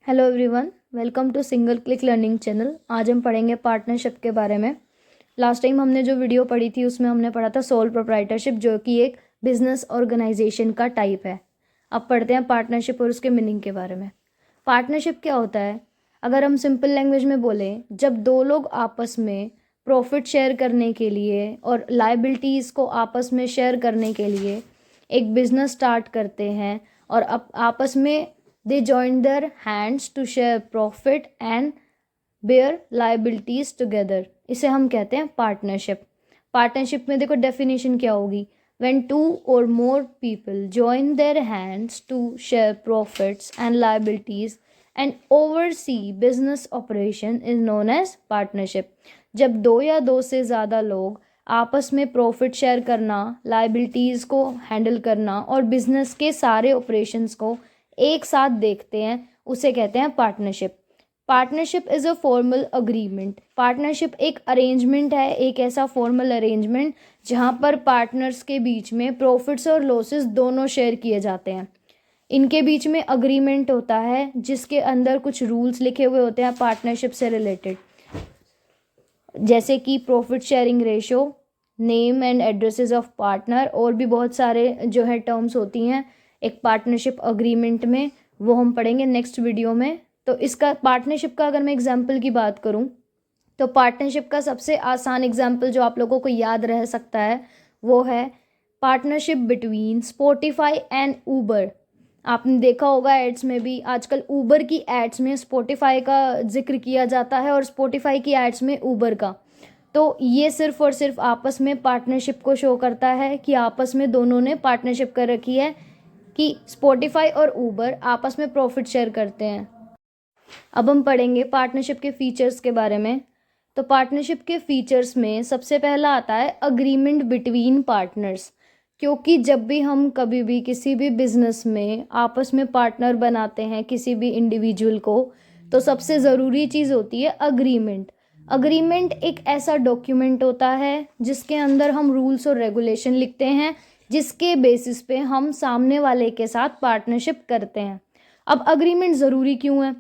Hello everyone, welcome to single click learning channel. आज हम पढ़ेंगे पार्टनरशिप के बारे में। लास्ट टाइम हमने जो वीडियो पढ़ी थी उसमें हमने पढ़ा था सोल प्रोप्राइटरशिप, जो कि एक बिजनेस ऑर्गेनाइजेशन का टाइप है। अब पढ़ते हैं पार्टनरशिप और उसके मीनिंग के बारे में। पार्टनरशिप क्या होता है? अगर हम सिंपल लैंग्वेज में बोलें, जब दो लोग आपस में प्रॉफिट शेयर करने के लिए और लाइबिलिटीज़ को आपस में शेयर करने के लिए एक बिजनेस स्टार्ट करते हैं और आपस में they join their hands to share profit and bear liabilities together, इसे हम कहते हैं पार्टनरशिप। पार्टनरशिप में देखो डेफिनेशन क्या होगी। व्हेन टू और more people join their hands to share profits and liabilities and oversee business operation is known as partnership. जब दो या दो से ज़्यादा लोग आपस में प्रॉफिट शेयर करना, लाइबिलिटीज़ को हैंडल करना और बिजनेस के सारे ऑपरेशंस को एक साथ देखते हैं, उसे कहते हैं partnership. Partnership is a formal agreement. Partnership एक अरेंजमेंट है, एक ऐसा फॉर्मल अरेंजमेंट जहाँ पर पार्टनर्स के बीच में प्रॉफिट्स और लॉसेस दोनों शेयर किए जाते हैं। इनके बीच में अग्रीमेंट होता है जिसके अंदर कुछ रूल्स लिखे हुए होते हैं पार्टनरशिप से रिलेटेड, जैसे कि profit sharing ratio, name and addresses of partner, और भी बहुत सारे जो है टर्म्स होती हैं एक पार्टनरशिप अग्रीमेंट में। वो हम पढ़ेंगे नेक्स्ट वीडियो में। तो इसका पार्टनरशिप का अगर मैं एग्जांपल की बात करूं, तो पार्टनरशिप का सबसे आसान एग्जांपल जो आप लोगों को याद रह सकता है वो है partnership between Spotify and Uber. आपने देखा होगा एड्स में भी, आजकल ऊबर की एड्स में स्पॉटिफाई का जिक्र किया जाता है और स्पॉटिफाई की एड्स में ऊबर का। तो ये सिर्फ और सिर्फ आपस में पार्टनरशिप को शो करता है कि आपस में दोनों ने पार्टनरशिप कर रखी है, कि स्पॉटिफाई और ऊबर आपस में प्रॉफिट शेयर करते हैं। अब हम पढ़ेंगे पार्टनरशिप के फीचर्स के बारे में। तो पार्टनरशिप के फीचर्स में सबसे पहला आता है अग्रीमेंट बिटवीन पार्टनर्स। क्योंकि जब भी हम कभी भी किसी भी बिजनेस में आपस में पार्टनर बनाते हैं किसी भी इंडिविजुअल को, तो सबसे ज़रूरी चीज़ होती है अग्रीमेंट। अग्रीमेंट एक ऐसा डॉक्यूमेंट होता है जिसके अंदर हम रूल्स और रेगुलेशन लिखते हैं, जिसके बेसिस पे हम सामने वाले के साथ पार्टनरशिप करते हैं। अब अग्रीमेंट ज़रूरी क्यों है?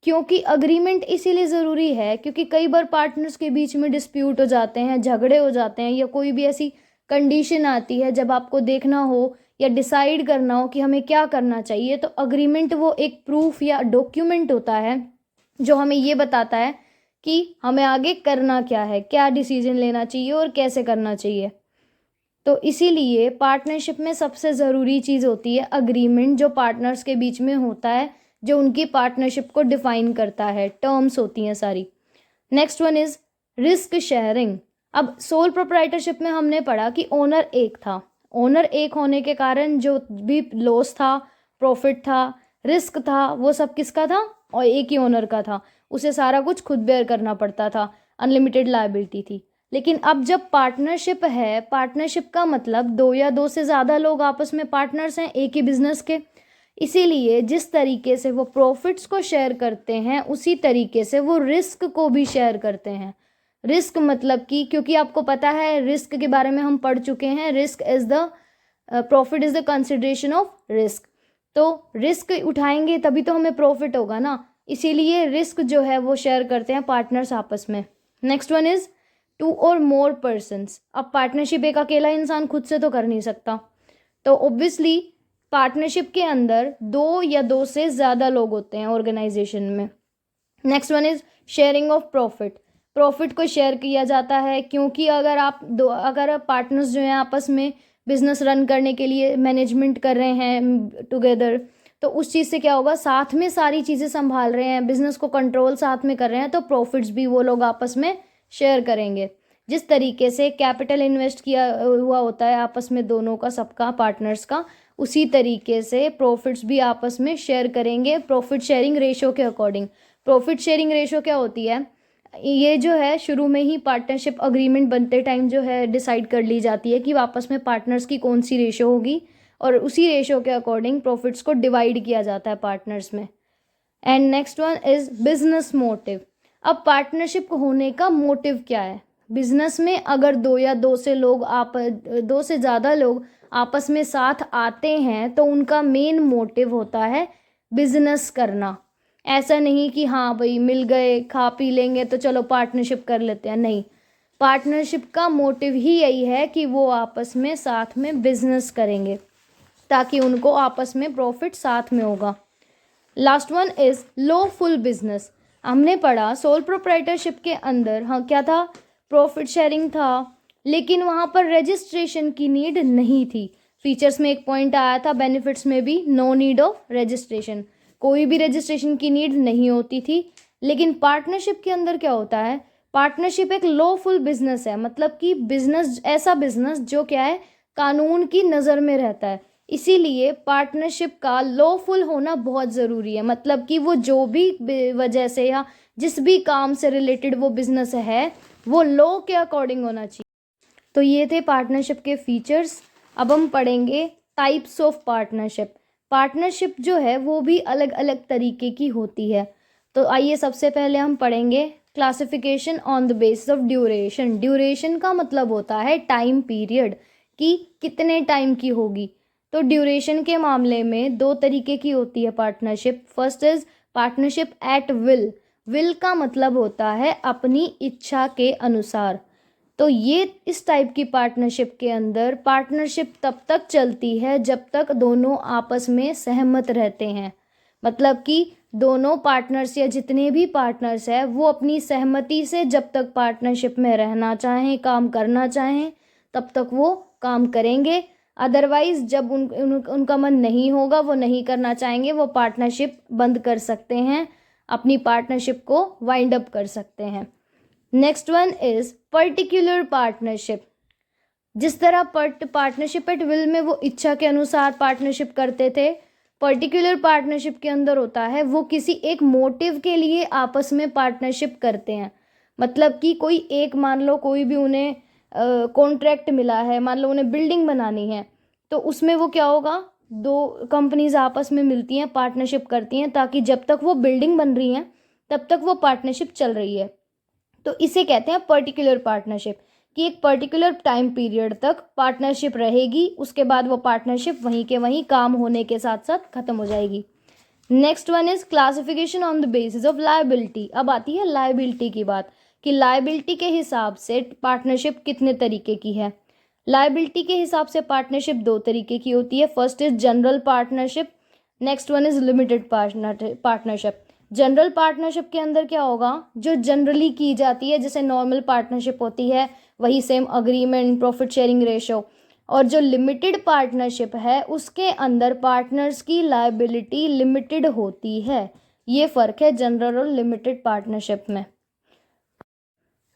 क्योंकि अग्रीमेंट इसीलिए ज़रूरी है क्योंकि कई बार पार्टनर्स के बीच में डिस्प्यूट हो जाते हैं, झगड़े हो जाते हैं, या कोई भी ऐसी कंडीशन आती है जब आपको देखना हो या डिसाइड करना हो कि हमें क्या करना चाहिए। तो अग्रीमेंट वो एक प्रूफ या डॉक्यूमेंट होता है जो हमें ये बताता है कि हमें आगे करना क्या है, क्या डिसीजन लेना चाहिए और कैसे करना चाहिए। तो इसीलिए पार्टनरशिप में सबसे ज़रूरी चीज़ होती है अग्रीमेंट, जो पार्टनर्स के बीच में होता है, जो उनकी पार्टनरशिप को डिफाइन करता है, टर्म्स होती हैं सारी। Next one is risk sharing. अब सोल प्रोप्राइटरशिप में हमने पढ़ा कि ओनर एक था। ओनर एक होने के कारण जो भी लॉस था, प्रॉफिट था, रिस्क था, वो सब किसका था? और एक ही ओनर का था। उसे सारा कुछ खुद बेयर करना पड़ता था, अनलिमिटेड लायबिलिटी थी। लेकिन अब जब पार्टनरशिप है, पार्टनरशिप का मतलब दो या दो से ज़्यादा लोग आपस में पार्टनर्स हैं एक ही बिजनेस के। इसीलिए जिस तरीके से वो प्रॉफिट्स को शेयर करते हैं उसी तरीके से वो रिस्क को भी शेयर करते हैं। रिस्क मतलब कि, क्योंकि आपको पता है रिस्क के बारे में हम पढ़ चुके हैं, risk is the profit is the consideration of risk. तो रिस्क उठाएंगे तभी तो हमें प्रॉफिट होगा ना, इसीलिए रिस्क जो है वो शेयर करते हैं पार्टनर्स आपस में। नेक्स्ट वन इज़ टू और मोर पर्सन्स। अब पार्टनरशिप एक अकेला इंसान खुद से तो कर नहीं सकता, तो ऑब्वियसली पार्टनरशिप के अंदर दो या दो से ज़्यादा लोग होते हैं ऑर्गेनाइजेशन में। Next one is sharing of profit. Profit को शेयर किया जाता है क्योंकि अगर पार्टनर्स जो हैं आपस में बिजनेस रन करने के लिए मैनेजमेंट कर रहे हैं टुगेदर, तो उस चीज़ से क्या होगा, साथ में सारी चीज़ें संभाल रहे हैं, बिजनेस को कंट्रोल साथ में कर रहे हैं, तो प्रॉफिट्स भी वो लोग आपस में शेयर करेंगे। जिस तरीके से कैपिटल इन्वेस्ट किया हुआ होता है आपस में दोनों का, सबका, पार्टनर्स का, उसी तरीके से प्रॉफिट्स भी आपस में शेयर करेंगे प्रॉफिट शेयरिंग रेशो के अकॉर्डिंग। प्रॉफिट शेयरिंग रेशो क्या होती है? ये जो है शुरू में ही पार्टनरशिप अग्रीमेंट बनते टाइम जो है डिसाइड कर ली जाती है कि आपस में पार्टनर्स की कौन सी रेशो होगी, और उसी रेशो के अकॉर्डिंग प्रॉफिट्स को डिवाइड किया जाता है पार्टनर्स में। And next one is business motive. अब पार्टनरशिप होने का मोटिव क्या है? बिजनेस में अगर दो या दो से ज़्यादा लोग आपस में साथ आते हैं तो उनका मेन मोटिव होता है बिजनेस करना। ऐसा नहीं कि हाँ भाई मिल गए खा पी लेंगे तो चलो पार्टनरशिप कर लेते हैं, नहीं। पार्टनरशिप का मोटिव ही यही है कि वो आपस में साथ में बिजनेस करेंगे ताकि उनको आपस में प्रॉफिट साथ में होगा। Last one is lawful business. हमने पढ़ा सोल प्रोप्राइटरशिप के अंदर, हाँ क्या था, प्रॉफिट शेयरिंग था, लेकिन वहाँ पर रजिस्ट्रेशन की नीड नहीं थी। फीचर्स में एक पॉइंट आया था, बेनिफिट्स में भी नो नीड ऑफ रजिस्ट्रेशन, कोई भी रजिस्ट्रेशन की नीड नहीं होती थी। लेकिन पार्टनरशिप के अंदर क्या होता है, पार्टनरशिप एक लॉफुल बिजनेस है, मतलब कि बिजनेस, ऐसा बिजनेस जो क्या है, कानून की नज़र में रहता है। इसीलिए पार्टनरशिप का लॉफुल होना बहुत ज़रूरी है, मतलब कि वो जो भी वजह से या जिस भी काम से रिलेटेड वो बिजनेस है वो लॉ के अकॉर्डिंग होना चाहिए। तो ये थे पार्टनरशिप के फीचर्स। अब हम पढ़ेंगे टाइप्स ऑफ पार्टनरशिप। पार्टनरशिप जो है वो भी अलग अलग तरीके की होती है। तो आइए सबसे पहले हम पढ़ेंगे classification on the basis of duration. Duration का मतलब होता है टाइम पीरियड, कि कितने टाइम की होगी। तो ड्यूरेशन के मामले में दो तरीके की होती है partnership. First is partnership at will. Will का मतलब होता है अपनी इच्छा के अनुसार। तो ये इस टाइप की पार्टनरशिप के अंदर पार्टनरशिप तब तक चलती है जब तक दोनों आपस में सहमत रहते हैं, मतलब कि दोनों पार्टनर्स या जितने भी पार्टनर्स हैं वो अपनी सहमति से जब तक पार्टनरशिप में रहना चाहें, काम करना चाहें, तब तक वो काम करेंगे। अदरवाइज जब उनका मन नहीं होगा, वो नहीं करना चाहेंगे, वो पार्टनरशिप बंद कर सकते हैं, अपनी पार्टनरशिप को वाइंड अप कर सकते हैं। Next one is particular partnership. जिस तरह पार्टनरशिप एट विल में वो इच्छा के अनुसार पार्टनरशिप करते थे, पर्टिकुलर पार्टनरशिप के अंदर होता है वो किसी एक मोटिव के लिए आपस में पार्टनरशिप करते हैं। मतलब कि कोई एक, मान लो कोई भी उन्हें कॉन्ट्रैक्ट मिला है, मान लो उन्हें बिल्डिंग बनानी है, तो उसमें वो क्या होगा, दो कंपनीज आपस में मिलती हैं, पार्टनरशिप करती हैं, ताकि जब तक वो बिल्डिंग बन रही है तब तक वो पार्टनरशिप चल रही है। तो इसे कहते हैं पर्टिकुलर पार्टनरशिप, कि एक पर्टिकुलर टाइम पीरियड तक पार्टनरशिप रहेगी, उसके बाद वो पार्टनरशिप वहीं के वहीं काम होने के साथ साथ खत्म हो जाएगी। Next one is classification on the basis of liability. अब आती है लायबिलिटी की बात, कि लायबिलिटी के हिसाब से पार्टनरशिप कितने तरीके की है। लायबिलिटी के हिसाब से पार्टनरशिप दो तरीके की होती है। First is general partnership, next one is limited partnership. General partnership के अंदर क्या होगा, जो जनरली की जाती है, जैसे नॉर्मल पार्टनरशिप होती है वही same agreement, profit sharing ratio. और जो लिमिटेड पार्टनरशिप है उसके अंदर पार्टनर्स की लायबिलिटी लिमिटेड होती है। ये फ़र्क है जनरल और लिमिटेड पार्टनरशिप में।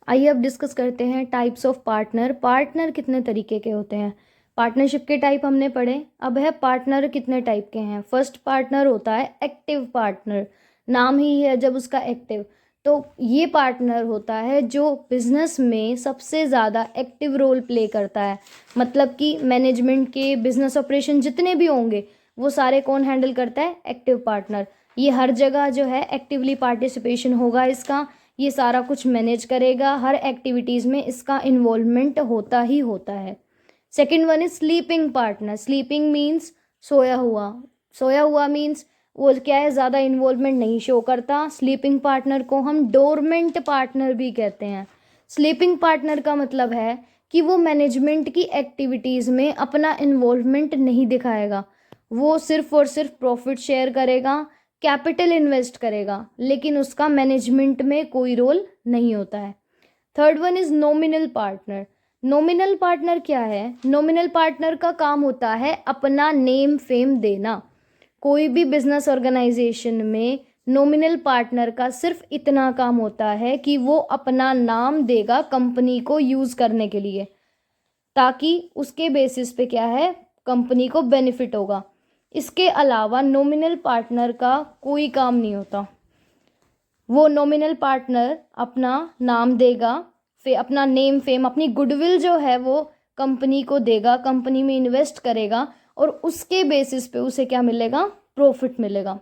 आइए अब डिस्कस करते हैं टाइप्स ऑफ पार्टनर। पार्टनर कितने तरीके के होते हैं। पार्टनरशिप के टाइप हमने पढ़े, अब है पार्टनर कितने टाइप के हैं। फर्स्ट पार्टनर होता है एक्टिव पार्टनर, नाम ही है जब उसका एक्टिव। तो ये पार्टनर होता है जो बिजनेस में सबसे ज़्यादा एक्टिव रोल प्ले करता है, मतलब कि मैनेजमेंट के बिजनेस ऑपरेशन जितने भी होंगे वो सारे कौन हैंडल करता है, एक्टिव पार्टनर। ये हर जगह जो है एक्टिवली पार्टिसिपेशन होगा इसका, ये सारा कुछ मैनेज करेगा, हर एक्टिविटीज़ में इसका इन्वॉल्वमेंट होता ही होता है। Second one is sleeping partner. Sleeping means सोया हुआ, सोया हुआ मीन्स वो क्या है, ज़्यादा इन्वॉल्वमेंट नहीं शो करता। स्लीपिंग पार्टनर को हम डोरमेंट पार्टनर भी कहते हैं। स्लीपिंग पार्टनर का मतलब है कि वो मैनेजमेंट की एक्टिविटीज़ में अपना इन्वॉल्वमेंट नहीं दिखाएगा, वो सिर्फ और सिर्फ प्रॉफिट शेयर करेगा, कैपिटल इन्वेस्ट करेगा, लेकिन उसका मैनेजमेंट में कोई रोल नहीं होता है। Third one is nominal partner. Nominal partner क्या है, नॉमिनल पार्टनर का काम होता है अपना नेम फेम देना। कोई भी बिजनेस ऑर्गेनाइजेशन में नॉमिनल पार्टनर का सिर्फ इतना काम होता है कि वो अपना नाम देगा कंपनी को यूज़ करने के लिए, ताकि उसके बेसिस पे क्या है, कंपनी को बेनिफिट होगा। इसके अलावा नॉमिनल पार्टनर का कोई काम नहीं होता। वो नॉमिनल पार्टनर अपना नाम देगा, फिर अपना नेम फेम, अपनी गुडविल जो है वो कंपनी को देगा, कंपनी में इन्वेस्ट करेगा, और उसके बेसिस पे उसे क्या मिलेगा, प्रॉफिट मिलेगा।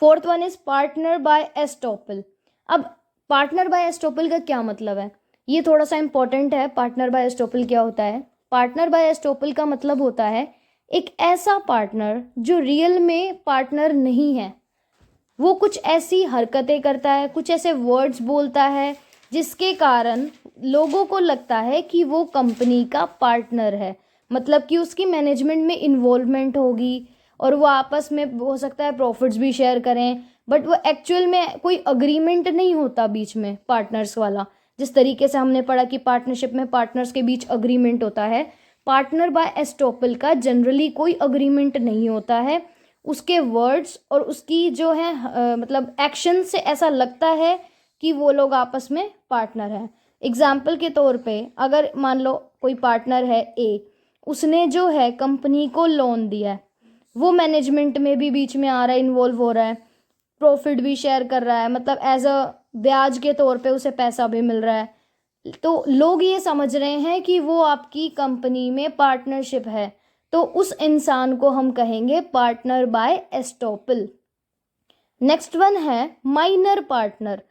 Fourth one is partner by estoppel. अब पार्टनर बाय एस्टॉपल का क्या मतलब है, ये थोड़ा सा इंपॉर्टेंट है। पार्टनर बाय एस्टॉपल क्या होता है, पार्टनर बाय एस्टॉपल का मतलब होता है एक ऐसा पार्टनर जो रियल में पार्टनर नहीं है, वो कुछ ऐसी हरकतें करता है, कुछ ऐसे वर्ड्स बोलता है जिसके कारण लोगों को लगता है कि वो कंपनी का पार्टनर है, मतलब कि उसकी मैनेजमेंट में इन्वॉल्वमेंट होगी और वो आपस में हो सकता है प्रॉफिट्स भी शेयर करें, बट वो एक्चुअल में कोई अग्रीमेंट नहीं होता बीच में पार्टनर्स वाला। जिस तरीके से हमने पढ़ा कि पार्टनरशिप में पार्टनर्स के बीच अग्रीमेंट होता है, पार्टनर बाय एस्टॉपल का जनरली कोई अग्रीमेंट नहीं होता है। उसके वर्ड्स और उसकी जो है मतलब एक्शन से ऐसा लगता है कि वो लोग आपस में पार्टनर हैं। एग्जाम्पल के तौर पे अगर मान लो कोई पार्टनर है ए, उसने जो है कंपनी को लोन दिया है, वो मैनेजमेंट में भी बीच में आ रहा है, इन्वॉल्व हो रहा है, प्रॉफिट भी शेयर कर रहा है, मतलब एज अ ब्याज के तौर पे उसे पैसा भी मिल रहा है, तो लोग ये समझ रहे हैं कि वो आपकी कंपनी में पार्टनरशिप है, तो उस इंसान को हम कहेंगे partner by estoppel. Next one है माइनर पार्टनर।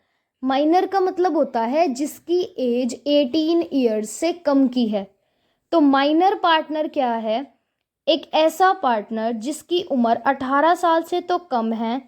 माइनर का मतलब होता है जिसकी एज 18 ईयर्स से कम की है। तो माइनर पार्टनर क्या है? एक ऐसा पार्टनर जिसकी उम्र 18 साल से तो कम है,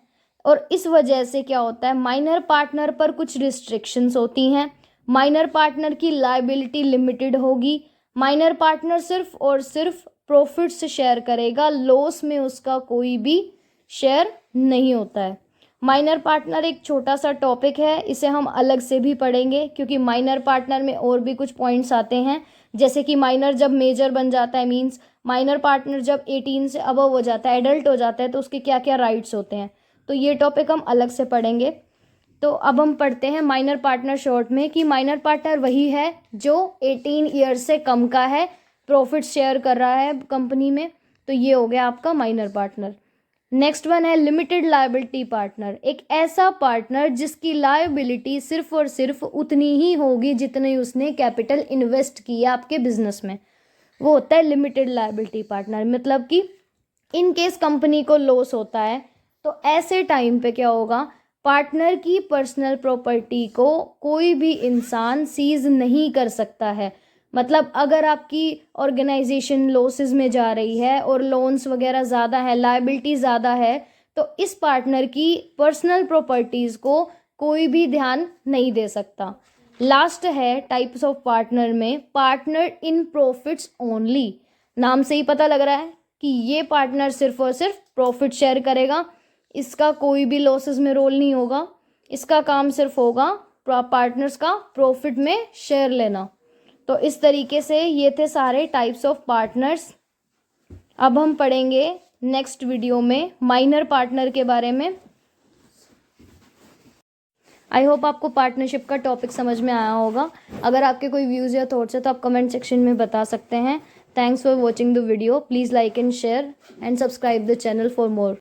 और इस वजह से क्या होता है, माइनर पार्टनर पर कुछ रिस्ट्रिक्शंस होती हैं। माइनर पार्टनर की लायबिलिटी लिमिटेड होगी। माइनर पार्टनर सिर्फ और सिर्फ प्रॉफिट्स शेयर करेगा, लॉस में उसका कोई भी शेयर नहीं होता है। माइनर पार्टनर एक छोटा सा टॉपिक है, इसे हम अलग से भी पढ़ेंगे क्योंकि माइनर पार्टनर में और भी कुछ पॉइंट्स आते हैं, जैसे कि माइनर जब मेजर बन जाता है, मींस माइनर पार्टनर जब 18 से अबव हो जाता है, एडल्ट हो जाता है, तो उसके क्या क्या राइट्स होते हैं, तो ये टॉपिक हम अलग से पढ़ेंगे। तो अब हम पढ़ते हैं माइनर पार्टनर शॉर्ट में, कि माइनर पार्टनर वही है जो 18 ईयर्स से कम का है, प्रॉफिट शेयर कर रहा है कंपनी में, तो ये हो गया आपका माइनर पार्टनर। नेक्स्ट वन है लिमिटेड लायबिलिटी पार्टनर। एक ऐसा पार्टनर जिसकी लायबिलिटी सिर्फ और सिर्फ उतनी ही होगी जितनी उसने कैपिटल इन्वेस्ट किया आपके बिजनेस में, वो होता है लिमिटेड लायबिलिटी पार्टनर। मतलब कि इन केस कंपनी को लॉस होता है तो ऐसे टाइम पे क्या होगा, पार्टनर की पर्सनल प्रॉपर्टी को कोई भी इंसान सीज नहीं कर सकता है। मतलब अगर आपकी ऑर्गेनाइजेशन लॉसेस में जा रही है और लोन्स वगैरह ज़्यादा है, लायबिलिटी ज़्यादा है, तो इस पार्टनर की पर्सनल प्रॉपर्टीज़ को कोई भी ध्यान नहीं दे सकता। लास्ट है टाइप्स ऑफ पार्टनर में, पार्टनर इन प्रॉफिट्स ओनली। नाम से ही पता लग रहा है कि ये पार्टनर सिर्फ और सिर्फ प्रॉफिट शेयर करेगा, इसका कोई भी लॉसेस में रोल नहीं होगा, इसका काम सिर्फ होगा पार्टनर्स का प्रॉफिट में शेयर लेना। तो इस तरीके से ये थे सारे टाइप्स ऑफ पार्टनर्स। अब हम पढ़ेंगे नेक्स्ट वीडियो में माइनर पार्टनर के बारे में। आई होप आपको पार्टनरशिप का टॉपिक समझ में आया होगा। अगर आपके कोई व्यूज़ या थॉट्स है तो आप कमेंट सेक्शन में बता सकते हैं। Thanks for watching the video. Please like and share and subscribe the channel for more.